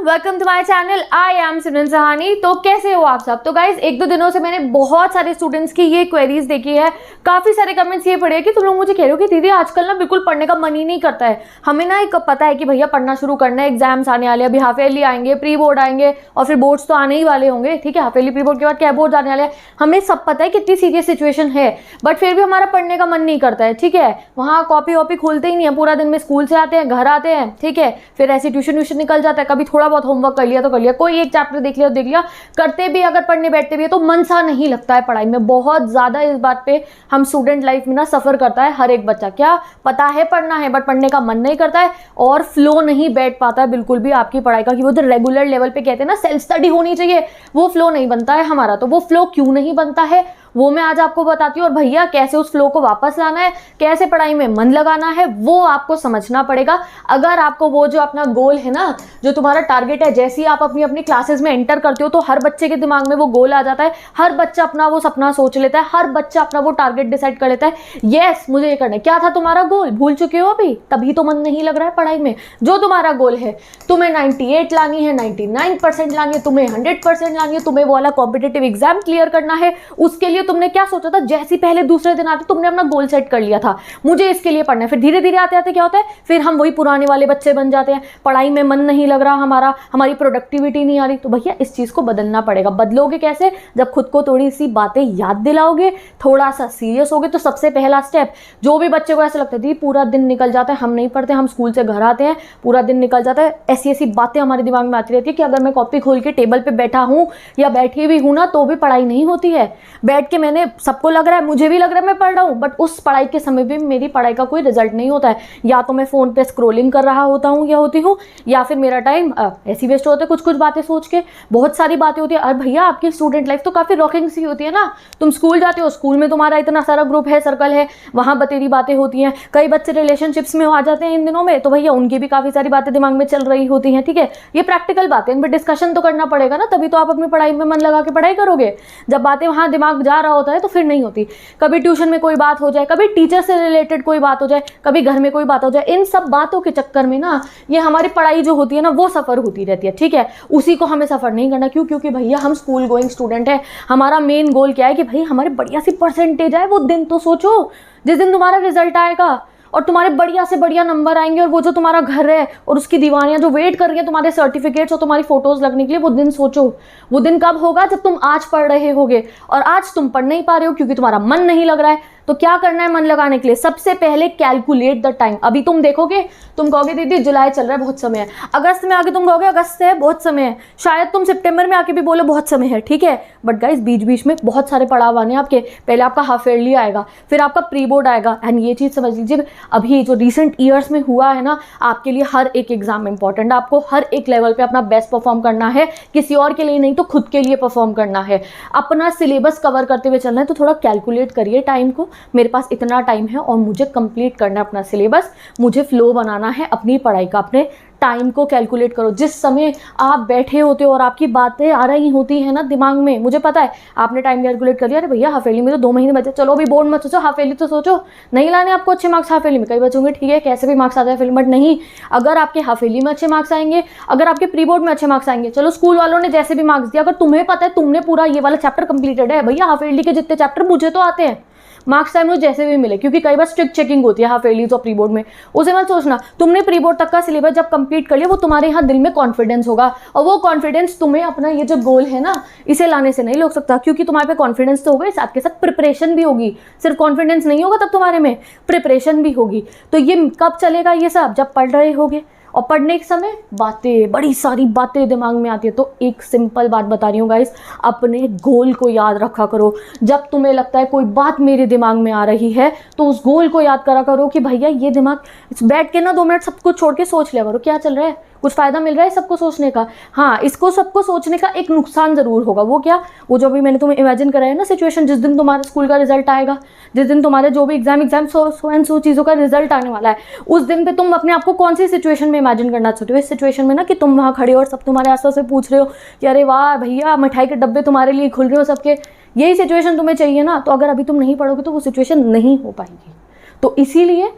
Welcome to my channel. I am Simran Sahni. तो कैसे हो आप सब? तो गाइज एक दो दिनों से मैंने बहुत सारे स्टूडेंट्स की ये क्वेरीज देखी है, काफ़ी सारे कमेंट्स ये पढ़े कि तुम लोग मुझे कह रहे हो कि दीदी आजकल ना बिल्कुल पढ़ने का मन ही नहीं करता है। हमें ना एक पता है कि भैया पढ़ना शुरू करना है, एग्जाम्स आने वाले, अभी हाफ ईयरली आएंगे, प्री बोर्ड आएंगे और फिर बोर्ड्स तो आने ही वाले होंगे। ठीक है, हाफ ईयरली प्री बोर्ड के बाद क्या बोर्ड आने वाले हैं, हमें सब पता है कितनी सीरियस सिचुएशन है, बट फिर भी हमारा पढ़ने का मन नहीं करता है। ठीक है, वहाँ कॉपी वॉपी खोलते ही नहीं है, पूरा दिन में स्कूल से आते हैं, घर आते हैं, ठीक है, फिर ऐसे ट्यूशन व्यूशन निकल जाता है, कभी थोड़ा बहुत होमवर्क कर लिया तो कर लिया, कोई एक चैप्टर देख लिया तो देख लिया, करते भी अगर पढ़ने बैठते भी है तो मन सा नहीं लगता है पढ़ाई में। बहुत ज्यादा इस बात पे हम स्टूडेंट लाइफ में ना सफर करता है हर एक बच्चा। क्या पता है पढ़ना है बट पढ़ने का मन नहीं करता है और फ्लो नहीं बैठ पाता है बिल्कुल भी आपकी पढ़ाई का, कि वो जो रेगुलर लेवल पे कहते हैं ना सेल्फ स्टडी होनी चाहिए, वो फ्लो नहीं बनता है हमारा। तो वो फ्लो क्यों नहीं बनता है वो मैं आज आपको बताती हूँ, और भैया कैसे उस फ्लो को वापस लाना है, कैसे पढ़ाई में मन लगाना है, वो आपको समझना पड़ेगा। अगर आपको वो जो अपना गोल है ना, जो तुम्हारा टारगेट है, जैसे ही आप अपनी अपनी क्लासेस में एंटर करते हो तो हर बच्चे के दिमाग में वो गोल आ जाता है, हर बच्चा अपना वो सपना सोच लेता है, हर बच्चा अपना वो टारगेट डिसाइड कर लेता है। यस, मुझे ये करना है। क्या था तुम्हारा गोल? भूल चुके हो अभी, तभी तो मन नहीं लग रहा है पढ़ाई में। जो तुम्हारा गोल है, तुम्हें 98 लानी है, 99% लानी है, तुम्हें 100% लानी है, तुम्हें वो वाला कॉम्पिटेटिव एग्जाम क्लियर करना है, उसके लिए तुमने क्या सोचा था? जैसे पहले दूसरे दिन आते तुमने अपना गोल सेट कर लिया था, मुझे इसके लिए पढ़ना है। फिर धीरे धीरे आते आते क्या होता है, फिर हम वही पुराने वाले बच्चे बन जाते हैं, पढ़ाई में मन नहीं लग रहा हमारा, हमारी प्रोडक्टिविटी नहीं आ रही। तो भैया इस चीज को बदलना पड़ेगा। बदलोगे कैसे? जब खुद को थोड़ी सी बातें याद दिलाओगे, थोड़ा सा सीरियस होगे। तो सबसे पहला स्टेप, जो भी बच्चे को ऐसा लगता है पूरा दिन निकल जाता है, हम नहीं पढ़ते, हम स्कूल से घर आते हैं, पूरा दिन निकल जाता है, ऐसी ऐसी बातें हमारे दिमाग में आती रहती है कि अगर मैं कॉपी खोल के टेबल पे बैठा हूं या बैठी भी हूं ना तो भी पढ़ाई नहीं होती है। बैठ के मैंने सबको लग रहा है, मुझे भी लग रहा है मैं पढ़ रहा हूँ, बट उस पढ़ाई के समय भी मेरी पढ़ाई का कोई रिजल्ट नहीं होता है। या तो मैं फोन पे स्क्रोलिंग कर रहा होता हूँ या होती हूँ, या फिर मेरा टाइम ऐसी वेस्ट होता है कुछ कुछ बातें सोच के। बहुत सारी बातें होती है। और भैया आपकी स्टूडेंट लाइफ तो काफी रॉकिंग सी होती है ना। तुम स्कूल जाते हो, स्कूल में तुम्हारा इतना सारा ग्रुप है, सर्कल है, वहां बतेरी बातें होती हैं। कई बच्चे रिलेशनशिप्स में आ जाते हैं इन दिनों में, तो भैया उनकी भी काफी सारी बातें दिमाग में चल रही होती हैं। ठीक है, ये प्रैक्टिकल बातें, इन पर डिस्कशन तो करना पड़ेगा ना, तभी तो आप अपनी पढ़ाई में मन लगा के पढ़ाई करोगे। जब बातें वहां दिमाग जा रहा होता है तो फिर नहीं होती। कभी ट्यूशन में कोई बात हो जाए, कभी टीचर से रिलेटेड कोई बात हो जाए, कभी घर में कोई बात हो जाए, इन सब बातों के चक्कर में ना ये हमारी पढ़ाई जो होती है ना वो सफर होती रहती है। ठीक है, उसी को हमें सफर नहीं करना। क्यों? क्योंकि भैया हम स्कूल गोइंग स्टूडेंट है। हमारा मेन गोल क्या है कि भाई हमारे बढ़िया सी परसेंटेज आए। वो दिन तो सोचो जिस दिन तुम्हारा रिजल्ट आएगा और तुम्हारे बढ़िया से बढ़िया नंबर आएंगे, और वो जो तुम्हारा घर है और उसकी दीवानियां जो वेट कर रही है तुम्हारे सर्टिफिकेट्स और तुम्हारी फोटोज लगने के लिए, वो दिन सोचो। वो दिन कब होगा? जब तुम आज पढ़ रहे होगे, और आज तुम पढ़ नहीं पा रहे हो क्योंकि तुम्हारा मन नहीं लग रहा है। तो क्या करना है मन लगाने के लिए? सबसे पहले कैलकुलेट द टाइम। अभी तुम देखोगे, तुम कहोगे दीदी जुलाई चल रहा है बहुत समय है, अगस्त में आके तुम कहोगे अगस्त है बहुत समय है, शायद तुम सितंबर में आके भी बोलो बहुत समय है। ठीक है, बट गाइस बीच बीच में बहुत सारे पड़ाव आने आपके। पहले आपका हाफ ईयरली आएगा, फिर आपका प्री बोर्ड आएगा। एंड ये चीज समझ लीजिए, अभी जो रिसेंट ईयर्स में हुआ है ना, आपके लिए हर एक एग्जाम इंपॉर्टेंट है। आपको हर एक लेवल पे अपना बेस्ट परफॉर्म करना है, किसी और के लिए नहीं तो खुद के लिए परफॉर्म करना है। अपना सिलेबस कवर करते हुए चलना है, तो थोड़ा कैलकुलेट करिए टाइम को। मेरे पास इतना टाइम है और मुझे कंप्लीट करना है अपना सिलेबस, मुझे फ्लो बनाना है अपनी पढ़ाई का। अपने टाइम को कैलकुलेट करो। जिस समय आप बैठे होते हो और आपकी बातें आ रही होती है ना दिमाग में, मुझे पता है आपने टाइम कैलकुलेट कर लिया, अरे भैया हाफेली में तो 2 महीने बचे, चलो अभी बोर्ड मत सोचो, हाफेली तो सोचो। नहीं लाने आपको अच्छे मार्क्स हाफेली में, कई बच्चों ठीक है कैसे भी मार्क्स आ जाए हाफेली, बट नहीं। अगर आपके हाफेली में अच्छे मार्क्स आएंगे, अगर आपके प्री बोर्ड में अच्छे मार्क्स आएंगे, चलो स्कूल वालों ने जैसे भी मार्क्स दिया, अगर तुम्हें पता है तुमने पूरा ये वाला चैप्टर कंप्लीटेड है, भैया हाफेली के जितने चैप्टर मुझे तो आते हैं, मार्क्स टाइम मुझे जैसे भी मिले, क्योंकि कई बार स्ट्रिक्ट चेकिंग होती है हाफ ईयरली और प्री बोर्ड में। उसे मत सोचना, तुमने प्री बोर्ड तक का सिलेबस जब कंप्लीट कर लिया, वो तुम्हारे यहाँ दिल में कॉन्फिडेंस होगा, और वो कॉन्फिडेंस तुम्हें अपना ये जो गोल है ना इसे लाने से नहीं रोक सकता। क्योंकि तुम्हारे पे कॉन्फिडेंस तो होगा, साथ के साथ प्रिपरेशन भी होगी। सिर्फ कॉन्फिडेंस नहीं होगा, तब तुम्हारे में प्रिपरेशन भी होगी। तो ये कब चलेगा ये सब? जब पढ़ रहे होगे, और पढ़ने के समय बातें, बड़ी सारी बातें दिमाग में आती है। तो एक सिंपल बात बता रही हूँ गाइस, अपने गोल को याद रखा करो। जब तुम्हें लगता है कोई बात मेरे दिमाग में आ रही है, तो उस गोल को याद करा करो कि भैया ये दिमाग, बैठ के ना 2 मिनट सब कुछ छोड़ के सोच लिया करो क्या चल रहा है, कुछ फायदा मिल रहा है सबको सोचने का। हाँ, इसको सबको सोचने का एक नुकसान जरूर होगा। वो क्या? वो जो भी मैंने तुम्हें इमेजिन कराया ना सिचुएशन, जिस दिन तुम्हारे स्कूल का रिजल्ट आएगा, जिस दिन तुम्हारे जो भी एग्जाम सो चीज़ों का रिजल्ट आने वाला है, उस दिन पे तुम अपने आप को कौन सी सिचुएशन में इमेजिन करना चाहते हो? इस सिचुएशन में ना कि तुम वहाँ खड़े हो और सब तुम्हारे आसपास से पूछ रहे हो कि अरे वाह भैया मिठाई के डब्बे तुम्हारे लिए खुल रहे हो सबके, यही सिचुएशन तुम्हें चाहिए ना। तो अगर अभी तुम नहीं पढ़ोगे तो वो सिचुएशन नहीं हो पाएगी। तो इसीलिए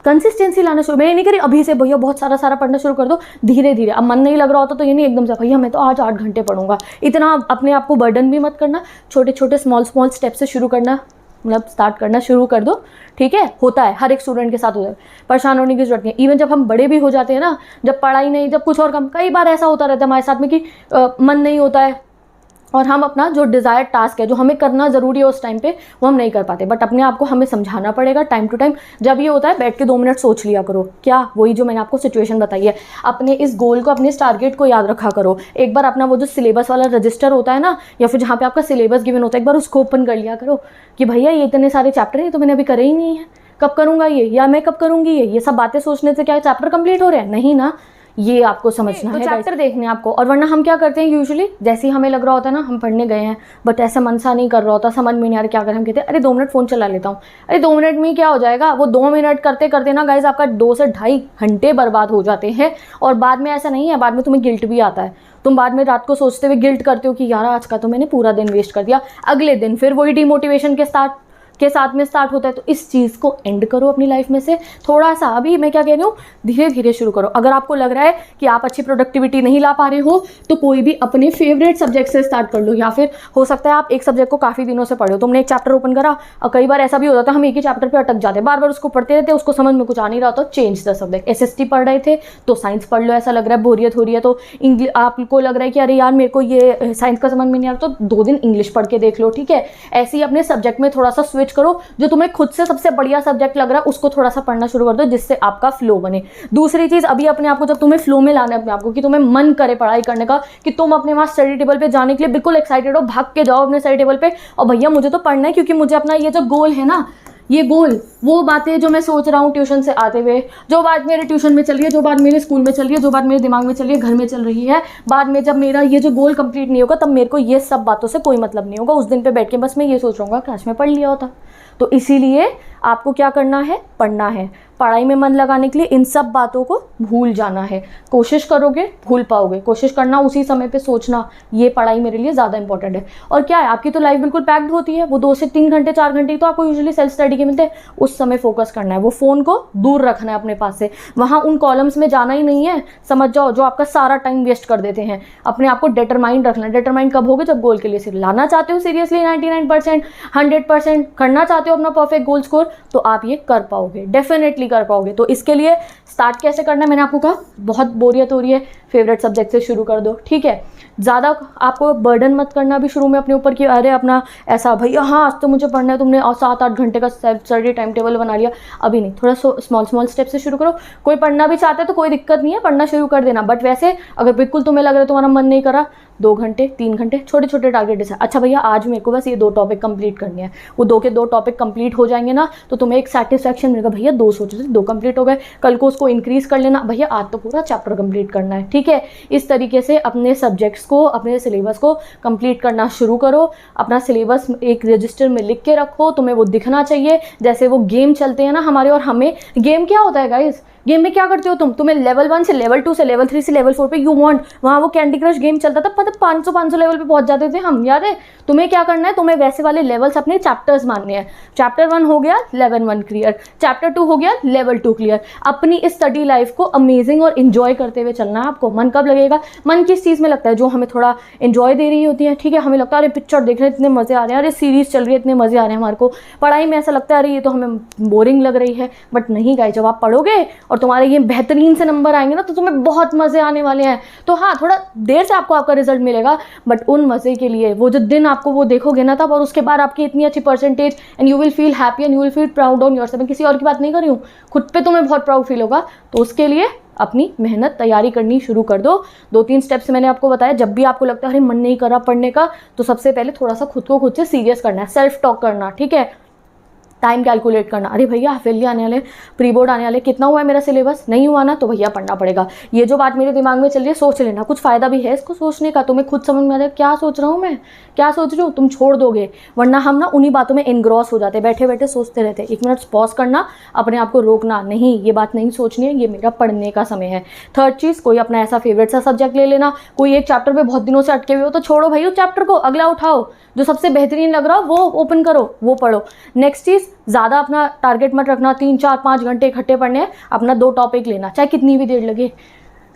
कंसिस्टेंसी लाना शुरू, मैं ये नहीं करी अभी से भैया बहुत सारा पढ़ना शुरू कर दो, धीरे धीरे। अब मन नहीं लग रहा होता तो ये नहीं एकदम से भैया मैं तो आज 8 घंटे पढ़ूंगा, इतना अपने आप को बर्डन भी मत करना। छोटे छोटे स्मॉल स्टेप से शुरू करना, मतलब स्टार्ट करना शुरू कर दो, ठीक है। होता है, हर एक स्टूडेंट के साथ होता है, परेशान होने की जरूरत नहीं है। इवन जब हम बड़े भी हो जाते हैं ना, जब पढ़ाई नहीं, जब कुछ और कम, कई बार ऐसा होता रहता है हमारे साथ में कि मन नहीं होता है और हम अपना जो डिज़ायर्ड टास्क है, जो हमें करना ज़रूरी है उस टाइम पे, वो हम नहीं कर पाते। बट अपने आप को हमें समझाना पड़ेगा टाइम टू टाइम। जब ये होता है बैठ के 2 मिनट सोच लिया करो, क्या वही जो मैंने आपको सिचुएशन बताई है, अपने इस गोल को, अपने इस टारगेट को याद रखा करो। एक बार अपना वो जो सिलेबस वाला रजिस्टर होता है ना, या फिर जहाँ पे आपका सिलेबस गिवन होता है, एक बार उसको ओपन कर लिया करो कि भैया ये इतने सारे चैप्टर हैं तो मैंने अभी करे ही नहीं है, कब करूँगा ये, या मैं कब करूँगी ये सब बातें सोचने से क्या चैप्टर कंप्लीट हो रहे हैं? नहीं ना, ये आपको समझना है, चैप्टर देखने आपको। और वरना हम क्या करते हैं यूजुअली, जैसे ही हमें लग रहा होता है ना हम पढ़ने गए हैं बट ऐसा मन सा नहीं कर रहा होता, समझ में नहीं आ रहा क्या करें, हम कहते हैं अरे 2 मिनट फ़ोन चला लेता हूँ। अरे 2 मिनट में क्या हो जाएगा? वो 2 मिनट करते करते ना गाइज आपका 2 से ढाई घंटे बर्बाद हो जाते हैं। और बाद में ऐसा नहीं है, बाद में तुम्हें गिल्ट भी आता है, तुम बाद में रात को सोचते हुए गिल्ट करते हो कि यार आज का तो मैंने पूरा दिन वेस्ट कर दिया। अगले दिन फिर वही डिमोटिवेशन के साथ में स्टार्ट होता है। तो इस चीज़ को एंड करो अपनी लाइफ में से थोड़ा सा। अभी मैं क्या कह रही हूँ, धीरे धीरे शुरू करो। अगर आपको लग रहा है कि आप अच्छी प्रोडक्टिविटी नहीं ला पा रहे हो तो कोई भी अपने फेवरेट सब्जेक्ट से स्टार्ट कर लो। या फिर हो सकता है आप एक सब्जेक्ट को काफ़ी दिनों से पढ़े हो, तुमने एक चैप्टर ओपन करा और कई बार ऐसा भी हो जाता है हम एक ही चैप्टर पर अटक जाते हैं, बार बार उसको पढ़ते रहते हैं, उसको समझ में कुछ आ नहीं रहा तो चेंज द सब्जेक्ट। SST पढ़ रहे थे तो साइंस पढ़ लो, ऐसा लग रहा है बोरियत हो रही है तो इंग्लिश, आपको लग रहा है कि अरे यार मेरे को ये साइंस का समझ में नहीं आ रहा तो 2 दिन इंग्लिश पढ़ के देख लो, ठीक है। ऐसे ही अपने सब्जेक्ट में थोड़ा सा स्विच करो, जो तुम्हें खुद से सबसे बढ़िया सब्जेक्ट लग रहा है उसको थोड़ा सा पढ़ना शुरू कर दो जिससे आपका फ्लो बने। दूसरी चीज, अभी अपने आप को जब तुम्हें फ्लो में लाना है अपने आप को, कि तुम्हें मन करे पढ़ाई करने का, कि तुम अपने वहां स्टडी टेबल पे जाने के लिए बिल्कुल एक्साइटेड हो, भाग के जाओ अपने स्टडी टेबल पे और भैया मुझे तो पढ़ना है क्योंकि मुझे अपना ये जो गोल है ना, ये गोल, वो बातें जो मैं सोच रहा हूँ ट्यूशन से आते हुए, जो बात मेरे ट्यूशन में चल रही है, जो बात मेरे स्कूल में चल रही है, जो बात मेरे दिमाग में चल रही है, घर में चल रही है, बाद में जब मेरा ये जो गोल कंप्लीट नहीं होगा तब मेरे को ये सब बातों से कोई मतलब नहीं होगा। उस दिन पे बैठ के बस मैं ये सोच रहा हूँ काश मैं पढ़ लिया होता। तो इसीलिए आपको क्या करना है, पढ़ना है। पढ़ाई में मन लगाने के लिए इन सब बातों को भूल जाना है। कोशिश करोगे भूल पाओगे, कोशिश करना उसी समय पे सोचना, ये पढ़ाई मेरे लिए ज़्यादा इंपॉर्टेंट है। और क्या है, आपकी तो लाइफ बिल्कुल पैक्ड होती है, वो 2 से 3 घंटे 4 घंटे तो आपको यूजुअली सेल्फ स्टडी के मिलते हैं, उस समय फोकस करना है। वो फ़ोन को दूर रखना है अपने पास से, वहाँ उन कॉलम्स में जाना ही नहीं है, समझ जाओ, जो आपका सारा टाइम वेस्ट कर देते हैं। अपने आप को डिटरमाइंड रखना है। डिटरमाइंड कब होगे, जब गोल के लिए सिर्फ लाना चाहते हो सीरियसली 99%, 100% करना चाहते हो अपना परफेक्ट गोल स्कोर, तो आप ये कर पाओगे, डेफिनेटली कर पाओगे। तो इसके लिए स्टार्ट कैसे करना है मैंने आपको कहा, बहुत बोरियत हो रही है, फेवरेट सब्जेक्ट से शुरू कर दो, ठीक है। ज़्यादा आपको बर्डन मत करना भी शुरू में अपने ऊपर कि अरे अपना ऐसा भैया हाँ आज तो मुझे पढ़ना है, तुमने 7-8 घंटे का सेल्फ स्टडी टाइम टेबल बना लिया। अभी नहीं, थोड़ा स्मॉल स्टेप से शुरू करो। कोई पढ़ना भी चाहता है तो कोई दिक्कत नहीं है, पढ़ना शुरू कर देना। बट वैसे अगर बिल्कुल तुम्हें लग रहा है तुम्हारा मन नहीं करा, 2 घंटे 3 घंटे छोटे छोटे टारगेट डिसाइड। अच्छा भैया आज मेरे को बस ये 2 टॉपिक कंप्लीट करने हैं, वो 2 के 2 टॉपिक कंप्लीट हो जाएंगे ना तो तुम्हें एक सेटिस्फैक्शन मिलेगा, भैया 2 सोचे थे 2 कंप्लीट हो गए। कल को उसको इंक्रीज कर लेना, भैया आज तो पूरा चैप्टर कंप्लीट करना है, ठीक है। इस तरीके से अपने सब्जेक्ट्स को, अपने सिलेबस को कंप्लीट करना शुरू करो। अपना सिलेबस एक रजिस्टर में लिख के रखो, तुम्हें वो दिखना चाहिए। जैसे वो गेम चलते हैं ना हमारे और हमें, गेम क्या होता है गाइस, गेम में क्या करते हो तुम्हें लेवल 1 से लेवल 2 से लेवल 3 से लेवल 4 पे यू वांट, वहाँ वो कैंडी क्रश गेम चलता था, पता 500 लेवल पे पहुंच जाते थे हम, याद है। तुम्हें क्या करना है, तुम्हें वैसे वाले लेवल्स अपने चैप्टर्स मानने हैं। चैप्टर 1 हो गया लेवल 1 क्लियर, चैप्टर 2 हो गया लेवल 2 क्लियर। अपनी इस स्टडी लाइफ को अमेजिंग और इन्जॉय करते हुए चलना है आपको। मन कब लगेगा, मन किस चीज़ में लगता है, जो हमें थोड़ा इन्जॉय दे रही होती है, ठीक है। हमें लगता है अरे पिक्चर देख रहे हैं इतने मजे आ रहे हैं, अरे सीरीज चल रही है इतने मजे आ रहे हैं हमारे को। पढ़ाई में ऐसा लगता है अरे ये तो हमें बोरिंग लग रही है, बट नहीं गाइस, जब आप पढ़ोगे और तुम्हारे ये बेहतरीन से नंबर आएंगे ना तो तुम्हें बहुत मजे आने वाले हैं। तो हाँ, थोड़ा देर से आपको आपका रिजल्ट मिलेगा, बट उन मजे के लिए वो जो दिन आपको वो देखोगे ना तब, और उसके बाद आपकी इतनी अच्छी percentage, and you will feel happy and you will feel proud on yourself. मैं किसी और की बात नहीं कर रही हूँ, खुद पे तुम्हें बहुत प्राउड फील होगा। तो उसके लिए अपनी मेहनत तैयारी करनी शुरू कर दो। 2-3 स्टेप्स मैंने आपको बताया। जब भी आपको लगता है अरे मन नहीं कर रहा पढ़ने का, तो सबसे पहले थोड़ा सा खुद को खुद से सीरियस करना है, सेल्फ टॉक करना, ठीक है। टाइम कैलकुलेट करना, अरे भैया हाफिली आने वाले, प्री बोर्ड आने वाले, कितना हुआ है मेरा सिलेबस, नहीं हुआ ना तो भैया पढ़ना पड़ेगा। ये जो बात मेरे दिमाग में चल रही है सोच लेना, कुछ फ़ायदा भी है इसको सोचने का, तुम्हें खुद समझ में आ जाए क्या सोच रहा हूँ मैं, क्या सोच रही हूँ, तुम छोड़ दोगे। वरना हम ना उन्हीं बातों में एनग्रॉस हो जाते, बैठे बैठे सोचते रहते। 1 मिनट पॉज करना, अपने आप को रोकना, नहीं ये बात नहीं सोचनी है, ये मेरा पढ़ने का समय है। 3rd चीज़, कोई अपना ऐसा फेवरेट सा सब्जेक्ट ले लेना। कोई एक चैप्टर पे बहुत दिनों से अटके हुए हो तो छोड़ो भाई उस चैप्टर को, अगला उठाओ, जो सबसे बेहतरीन लग रहा हो वो ओपन करो, वो पढ़ो। नेक्स्ट चीज़, ज़्यादा अपना टारगेट मत रखना 3 4 5 घंटे इकट्ठे पढ़ने हैं, अपना 2 टॉपिक लेना, चाहे कितनी भी देर लगे।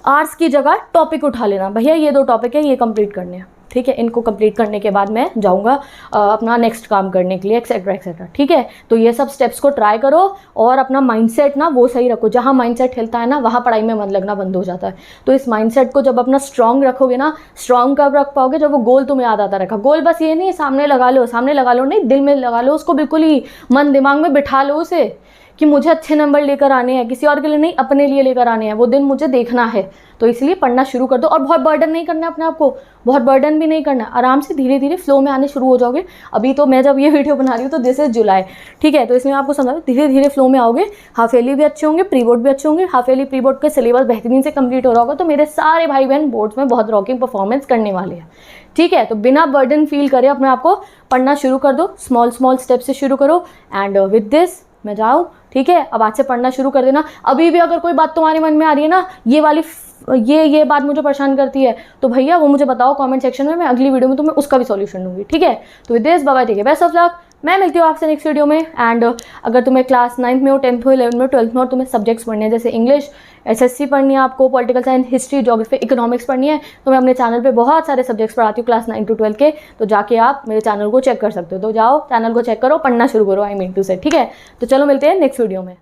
आवर्स की जगह टॉपिक उठा लेना, भैया ये 2 टॉपिक है, ये कंप्लीट करने हैं, ठीक है। इनको कंप्लीट करने के बाद मैं जाऊँगा अपना नेक्स्ट काम करने के लिए, एक्सेट्रा एक्सेट्रा, ठीक है। तो ये सब स्टेप्स को ट्राई करो और अपना माइंडसेट ना वो सही रखो। जहाँ माइंडसेट हिलता है ना, वहाँ पढ़ाई में मन लगना बंद हो जाता है। तो इस माइंडसेट को जब अपना स्ट्रांग रखोगे ना, स्ट्रांग कब रख पाओगे, जब वो गोल तुम्हें याद आता रखा। गोल बस ये नहीं सामने लगा लो, सामने लगा लो नहीं, दिल में लगा लो उसको, बिल्कुल ही मन दिमाग में बिठा लो उसे कि मुझे अच्छे नंबर लेकर आने हैं, किसी और के लिए नहीं, अपने लिए लेकर आने हैं, वो दिन मुझे देखना है। तो इसलिए पढ़ना शुरू कर दो और बहुत बर्डन नहीं करना अपने आप को, बहुत बर्डन भी नहीं करना, आराम से धीरे धीरे फ्लो में आने शुरू हो जाओगे। अभी तो मैं जब ये वीडियो बना रही हूँ तो दिस इज जुलाई, ठीक है, तो इसलिए मैं आपको समझा धीरे धीरे फ्लो में आओगे। हाफ ईयरली भी अच्छे होंगे, प्री बोर्ड भी अच्छे होंगे। हाफ ईयरली प्री बोर्ड का सिलेबस बेहतरीन से कंप्लीट हो रहा होगा, तो मेरे सारे भाई बहन बोर्ड्स में बहुत रॉकिंग परफॉर्मेंस करने वाले हैं, ठीक है। तो बिना बर्डन फील करे अपने आप को पढ़ना शुरू कर दो, स्मॉल स्मॉल स्टेप से शुरू करो। एंड विद दिस मैं जाऊँ, ठीक है, अब आज से पढ़ना शुरू कर देना। अभी भी अगर कोई बात तुम्हारे मन में आ रही है ना, ये वाली ये बात मुझे परेशान करती है, तो भैया वो मुझे बताओ कमेंट सेक्शन में, मैं अगली वीडियो में तुम्हें उसका भी सॉल्यूशन दूंगी, ठीक है। तो विद दिस बाय बाय, ठीक है, बेस्ट ऑफ लक। मैं मिलती हूँ आपसे नेक्स्ट वीडियो में। एंड अगर तुम्हें क्लास 9th में हो, 10th में, 11th में, 12th में और तुम्हें सब्जेक्ट्स पढ़ने हैं, जैसे इंग्लिश, SSC पढ़नी है आपको, political science, history, geography, economics पढ़नी है, तो मैं अपने चैनल पे बहुत सारे सब्जेक्ट्स पढ़ाती हूँ क्लास 9 to 12 के। तो जाके आप मेरे चैनल को चेक कर सकते हो, तो जाओ चैनल को चेक करो, पढ़ना शुरू करो, आई मीन टू से, ठीक है। तो चलो मिलते हैं नेक्स्ट वीडियो में।